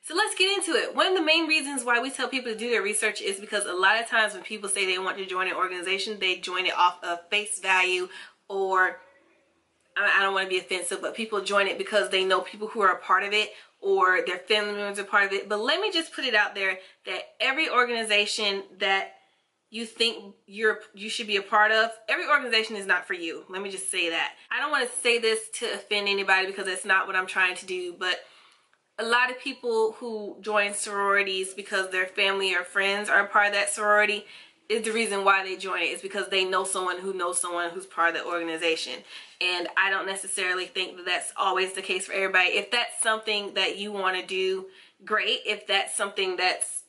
So let's get into it. One of the main reasons why we tell people to do their research is because a lot of times when people say they want to join an organization, they join it off of face value, or I don't want to be offensive, but people join it because they know people who are a part of it or their family members are part of it. But let me just put it out there that every organization that you think you should be a part of, every organization is not for you. Let me just say that. I don't want to say this to offend anybody because that's not what I'm trying to do, but a lot of people who join sororities because their family or friends are a part of that sorority is the reason why they join it. Is because they know someone who's part of the organization. And I don't necessarily think that that's always the case for everybody. If that's something that you want to do, great. If that's something that's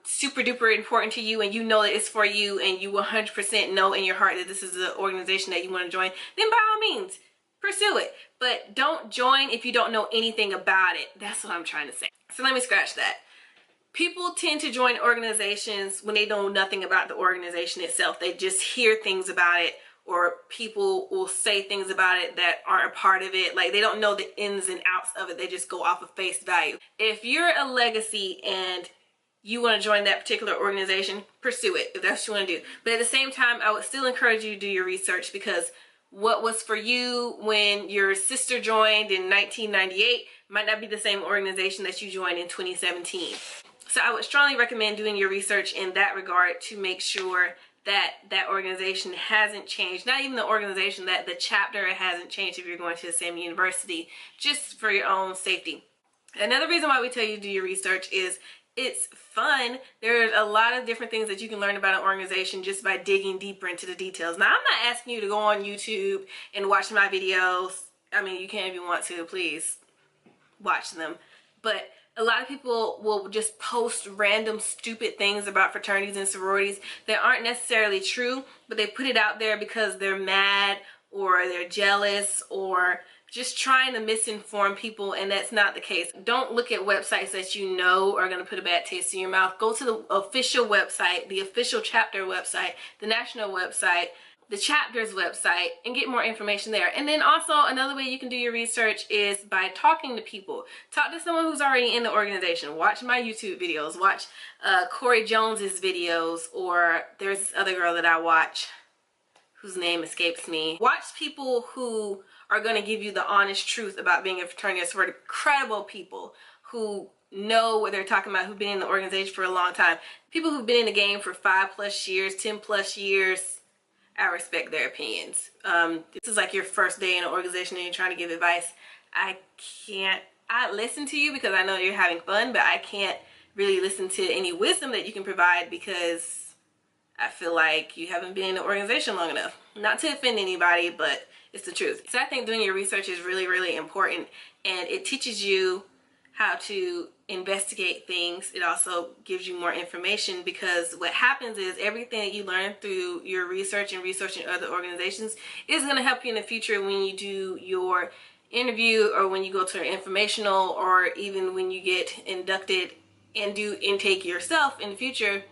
super duper important to you and you know that it's for you and you 100% know in your heart that this is the organization that you want to join, then by all means, pursue it. But don't join if you don't know anything about it. That's what I'm trying to say. So let me scratch that. People tend to join organizations when they know nothing about the organization itself. They just hear things about it, or people will say things about it that aren't a part of it. Like, they don't know the ins and outs of it. They just go off of face value. If you're a legacy and you want to join that particular organization, pursue it if that's what you want to do. But at the same time, I would still encourage you to do your research, because what was for you when your sister joined in 1998 might not be the same organization that you joined in 2017. So I would strongly recommend doing your research in that regard to make sure that that organization hasn't changed. Not even the organization, that the chapter hasn't changed if you're going to the same university, just for your own safety. Another reason why we tell you to do your research is it's fun. There's a lot of different things that you can learn about an organization just by digging deeper into the details. Now, I'm not asking you to go on YouTube and watch my videos. I mean, you can if you want to, please watch them. But a lot of people will just post random stupid things about fraternities and sororities that aren't necessarily true, but they put it out there because they're mad or they're jealous or just trying to misinform people, and that's not the case. Don't look at websites that you know are going to put a bad taste in your mouth. Go to the official website, the official chapter website, the national website, the chapter's website, and get more information there. And then also another way you can do your research is by talking to people. Talk to someone who's already in the organization. Watch my YouTube videos. Watch Corey Jones's videos, or there's this other girl that I watch whose name escapes me. Watch people who are going to give you the honest truth about being a fraternity or sorority. Credible people who know what they're talking about, who've been in the organization for a long time. People who've been in the game for 5+ years, 10+ years. I respect their opinions. This is like your first day in an organization and you're trying to give advice. I listen to you because I know you're having fun, but I can't really listen to any wisdom that you can provide because I feel like you haven't been in the organization long enough. Not to offend anybody, but it's the truth. So I think doing your research is really, really important, and it teaches you how to investigate things. It also gives you more information, because what happens is everything that you learn through your research and researching other organizations is going to help you in the future when you do your interview, or when you go to an informational, or even when you get inducted and do intake yourself in the future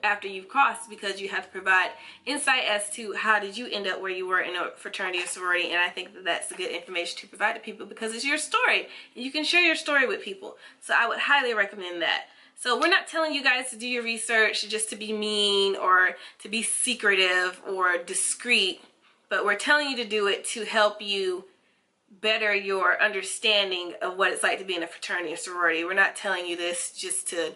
after you've crossed, because you have to provide insight as to how did you end up where you were in a fraternity or sorority. And I think that that's good information to provide to people, because it's your story and you can share your story with people. So I would highly recommend that. So we're not telling you guys to do your research just to be mean or to be secretive or discreet, but we're telling you to do it to help you better your understanding of what it's like to be in a fraternity or sorority. We're not telling you this just to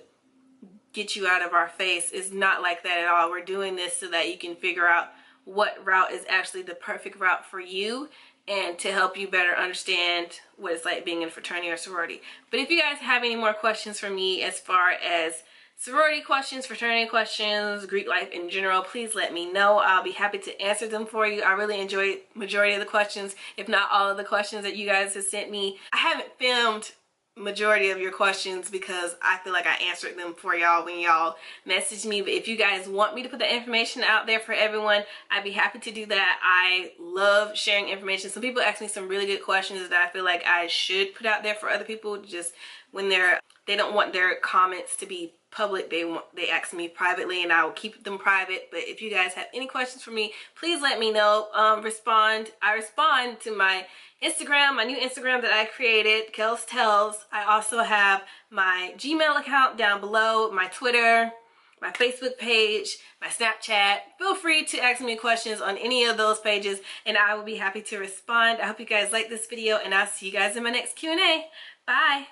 get you out of our face. It's not like that at all. We're doing this so that you can figure out what route is actually the perfect route for you, and to help you better understand what it's like being in a fraternity or sorority. But if you guys have any more questions for me as far as sorority questions, fraternity questions, Greek life in general, please let me know. I'll be happy to answer them for you. I really enjoyed majority of the questions, if not all of the questions that you guys have sent me. I haven't filmed majority of your questions because I feel like I answered them for y'all when y'all messaged me. But if you guys want me to put the information out there for everyone, I'd be happy to do that. I love sharing information. Some people ask me some really good questions that I feel like I should put out there for other people, just when they're they don't want their comments to be public. They ask me privately, and I will keep them private. But if you guys have any questions for me, please let me know. I respond to my Instagram, my new Instagram that I created, KelsTells. I also have my Gmail account down below, my Twitter, my Facebook page, my Snapchat. Feel free to ask me questions on any of those pages, and I will be happy to respond. I hope you guys like this video, and I'll see you guys in my next Q&A. Bye.